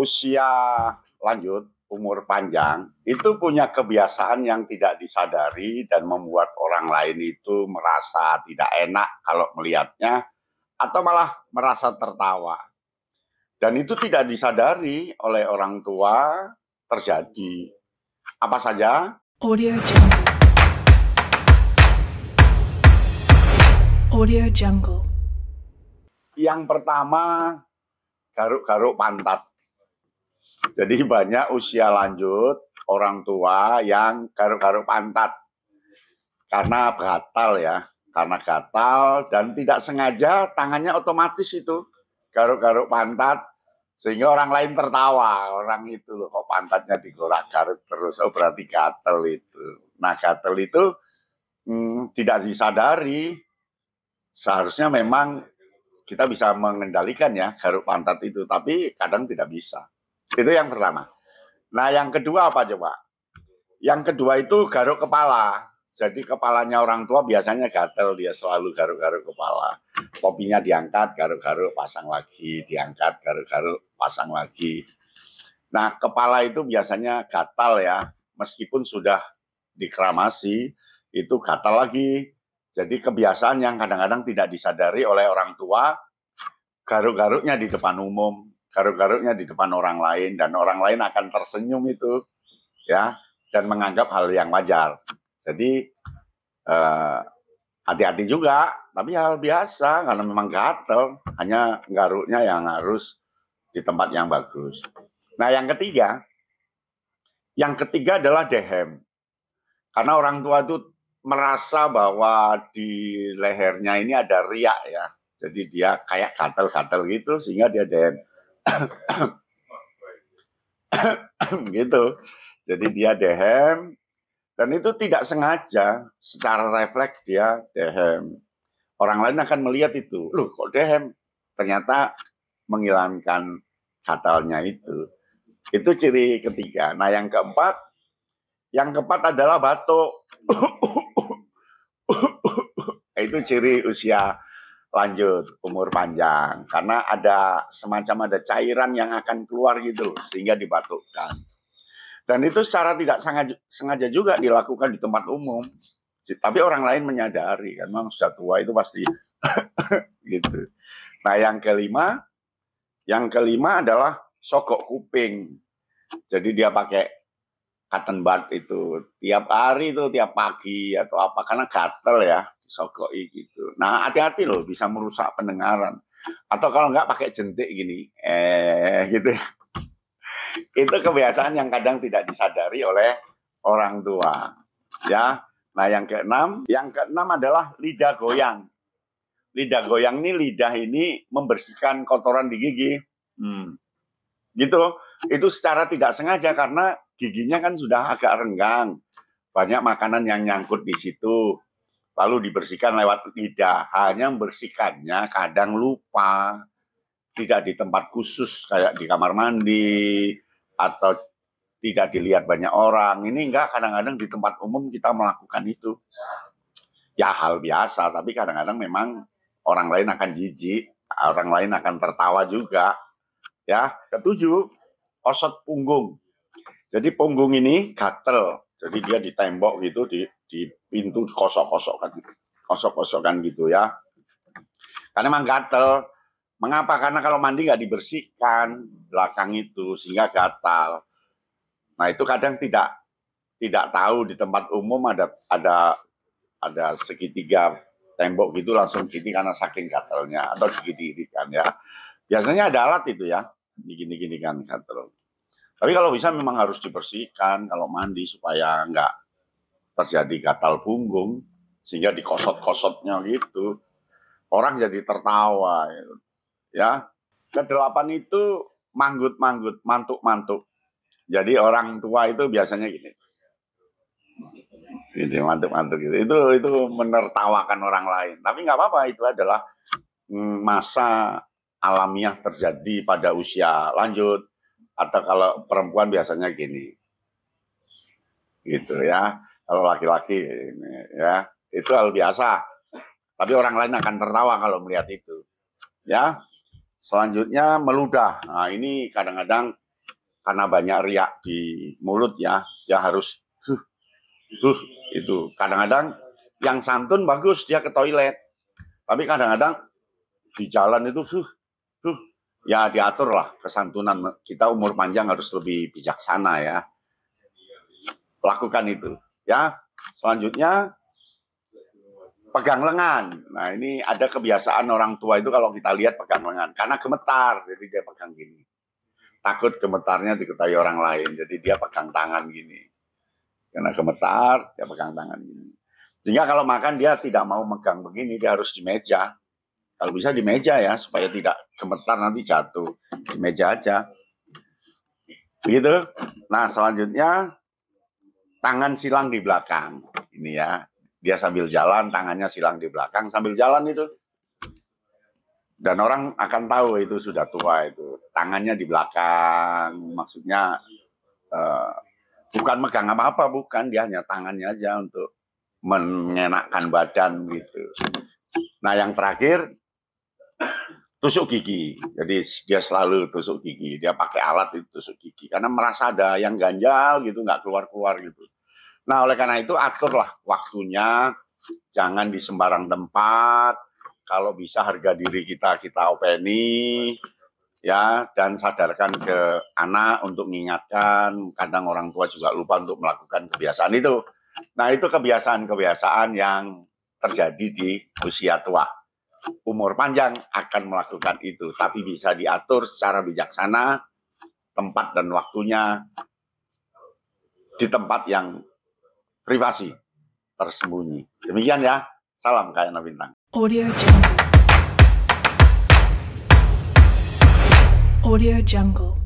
usia lanjut, umur panjang, itu punya kebiasaan yang tidak disadari dan membuat orang lain itu merasa tidak enak kalau melihatnya, atau malah merasa tertawa. Dan itu tidak disadari oleh orang tua terjadi. Apa saja? Audio Jungle. Audio Jungle. Yang pertama, garuk-garuk pantat. Jadi banyak usia lanjut orang tua yang garuk-garuk pantat karena gatal ya, karena gatal dan tidak sengaja tangannya otomatis itu garuk-garuk pantat sehingga orang lain tertawa. Orang itu loh kok pantatnya digorak-garuk terus, oh berarti gatal itu. Nah gatal itu tidak disadari, seharusnya memang kita bisa mengendalikan ya garuk pantat itu, tapi kadang tidak bisa. Itu yang pertama. Nah, yang kedua apa coba? Yang kedua itu garuk kepala. Jadi kepalanya orang tua biasanya gatel, dia selalu garuk-garuk kepala. Topinya diangkat, garuk-garuk, pasang lagi, diangkat, garuk-garuk, pasang lagi. Nah, kepala itu biasanya gatal ya, meskipun sudah dikramasi, itu gatal lagi. Jadi kebiasaan yang kadang-kadang tidak disadari oleh orang tua, garuk-garuknya di depan umum, garuk-garuknya di depan orang lain, dan orang lain akan tersenyum itu, ya, dan menganggap hal yang wajar. Jadi hati-hati juga, tapi hal biasa karena memang gatel, hanya garuknya yang harus di tempat yang bagus. Nah, yang ketiga adalah dehem, karena orang tua itu merasa bahwa di lehernya ini ada riak ya, jadi dia kayak gatel-gatel gitu sehingga dia dehem. Gitu. Jadi dia dehem dan itu tidak sengaja, secara refleks dia dehem. Orang lain akan melihat itu, loh kok dehem? Ternyata menghilangkan gatalnya itu. Itu ciri ketiga. Nah yang keempat adalah batuk. Itu ciri usia lanjut, umur panjang, karena ada semacam cairan yang akan keluar gitu sehingga dibatukkan. Dan itu secara tidak sengaja juga dilakukan di tempat umum, tapi orang lain menyadari kan memang sudah tua itu pasti gitu. Nah yang kelima adalah sogok kuping. Jadi dia pakai cotton bud itu tiap hari itu, tiap pagi atau apa, karena gatel ya, sogoi gitu. Nah hati-hati loh, bisa merusak pendengaran. Atau kalau enggak pakai jentik gini, gitu. Itu kebiasaan yang kadang tidak disadari oleh orang tua. Ya. Nah yang keenam adalah lidah goyang. Lidah goyang lidah ini membersihkan kotoran di gigi. Gitu. Itu secara tidak sengaja karena giginya kan sudah agak renggang. Banyak makanan yang nyangkut di situ. Lalu dibersihkan lewat lidah. Hanya membersihkannya kadang lupa. Tidak di tempat khusus kayak di kamar mandi. Atau tidak dilihat banyak orang. Ini enggak, kadang-kadang di tempat umum kita melakukan itu. Ya hal biasa, tapi kadang-kadang memang orang lain akan jijik. Orang lain akan tertawa juga. Ya, ketujuh, osot punggung. Jadi punggung ini gatel, jadi dia di tembok gitu, di pintu kosok-kosokkan gitu ya. Karena memang gatel. Mengapa? Karena kalau mandi nggak dibersihkan belakang itu sehingga gatal. Nah itu kadang tidak tahu di tempat umum ada segitiga tembok gitu langsung gini karena saking gatalnya atau digini-ginikan ya. Biasanya ada alat itu ya, digini-gini kan gatal. Tapi kalau bisa memang harus dibersihkan kalau mandi supaya nggak terjadi gatal punggung sehingga dikosot-kosotnya gitu. Orang jadi tertawa ya. Kedelapan itu manggut-manggut, mantuk-mantuk. Jadi orang tua itu biasanya gini. Gitu, mantuk-mantuk gitu. Itu menertawakan orang lain. Tapi nggak apa-apa, itu adalah masa alamiah terjadi pada usia lanjut. Atau kalau perempuan biasanya gini. Gitu ya. Kalau laki-laki ya, itu hal biasa. Tapi orang lain akan tertawa kalau melihat itu. Ya. Selanjutnya meludah. Nah, ini kadang-kadang karena banyak riak di mulut ya, dia harus itu. Kadang-kadang yang santun bagus dia ke toilet, tapi kadang-kadang di jalan itu ya diatur lah kesantunan. Kita umur panjang harus lebih bijaksana ya. Lakukan itu ya. Selanjutnya pegang lengan. Nah ini ada kebiasaan orang tua itu kalau kita lihat pegang lengan karena gemetar, jadi dia pegang gini. Takut gemetarnya diketahui orang lain, jadi dia pegang tangan gini. Karena gemetar, dia pegang tangan gini. Sehingga kalau makan dia tidak mau megang begini, dia harus di meja. Kalau bisa di meja ya, supaya tidak gemetar nanti jatuh. Di meja aja. Begitu. Nah selanjutnya tangan silang di belakang. Ini ya, dia sambil jalan, tangannya silang di belakang sambil jalan itu. Dan orang akan tahu itu sudah tua itu. Tangannya di belakang, maksudnya bukan megang apa-apa, bukan. Dia hanya tangannya aja untuk mengenakkan badan gitu. Nah yang terakhir, tusuk gigi. Jadi dia selalu tusuk gigi. Dia pakai alat itu tusuk gigi. Karena merasa ada yang ganjal gitu, nggak keluar-keluar gitu. Nah oleh karena itu aturlah waktunya. Jangan di sembarang tempat. Kalau bisa harga diri kita openi. Ya, dan sadarkan ke anak untuk mengingatkan. Kadang orang tua juga lupa untuk melakukan kebiasaan itu. Nah itu kebiasaan-kebiasaan yang terjadi di usia tua. Umur panjang akan melakukan itu, tapi bisa diatur secara bijaksana, tempat dan waktunya di tempat yang privasi, tersembunyi. Demikian ya, salam Kayana Bintang. Audio Jungle. Audio Jungle.